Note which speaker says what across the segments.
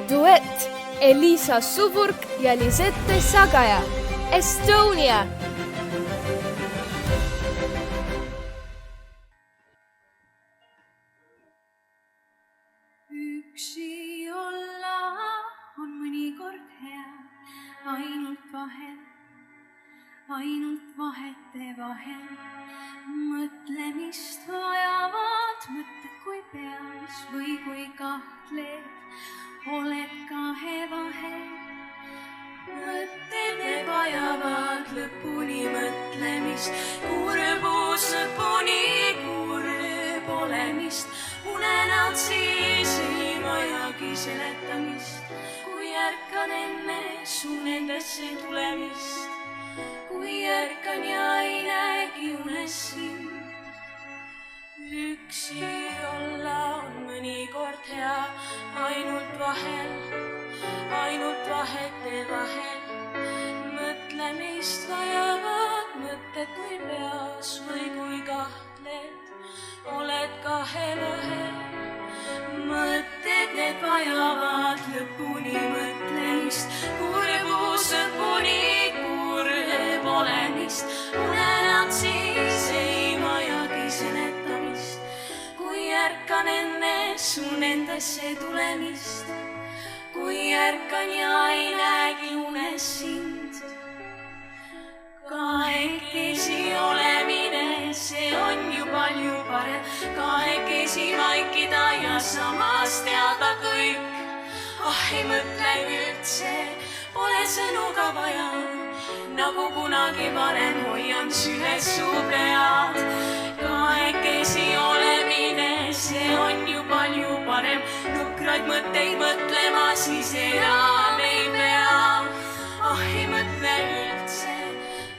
Speaker 1: duett Elisa Suburg ja Lisette Sagaja. Estonia.
Speaker 2: Üksi olla on mõnikord hea, ainult vahete vahel. Mõtlemist vajavad mõtted kui peas või kui kahtled, oled kahe vahel. Mõtted vajavad lõpuni mõtlemist, kurbus lõpuni kurb olemist. Unenäod siis ei vajagi seletamist, kui ärkan enne su nendesse tulemist. Kui ärkan ja ei näegi unes sind. Üksi olla on mõnikord hea, ainult vahete vahel. Mõtlemist vajavad mõtted kui peas või kui kahtled, oled kahe vahel. Mõtted need vajavad lõpuni mõtlemist, kurbus lõpuni kurb olemist. Unenäod siis ei vajagi seletamist, kui ärkan enne su nendesse tulemist. Kui ärkan ja ei näegi unes sind. Kahekesi olemine, see on ju palju parem. Kahekesi vaikida ja samas teada kõik. Ei mõtle üldse, pole sõnu ka vaja. Nagu kunagi varem hoian süles su pead. Kahekesi olemine, see on ju palju parem. Nukraid mõtteid mõtlema, siis enam ei pea. Ei mõtle üldse,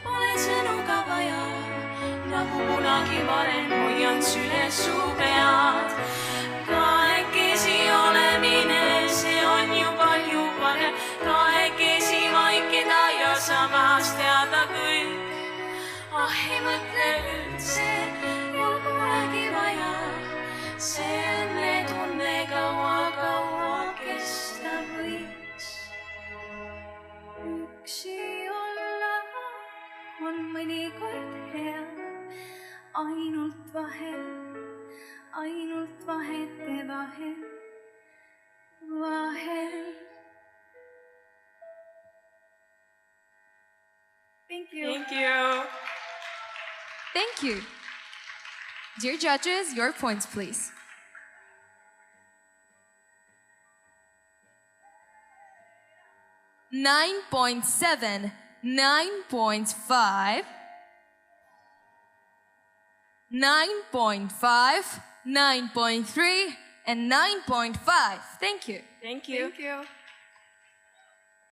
Speaker 2: pole sõnu ka vaja. Nagu kunagi varem hoian süles su pead. Kahekesi olemine, see on ju palju parem. Kahekesi vaikida ja samas teada kõik. Ei mõtle üldse ja polegi vaja. See õnne tunne kaua kesta võiks. Üksi olla on mõnikord hea, ainult vahete vahel. Thank you.
Speaker 3: Thank you. Dear judges, your points, please. $9.7, 9.5, 9.5, 9.3, and 9.5. Thank you.
Speaker 2: Thank you.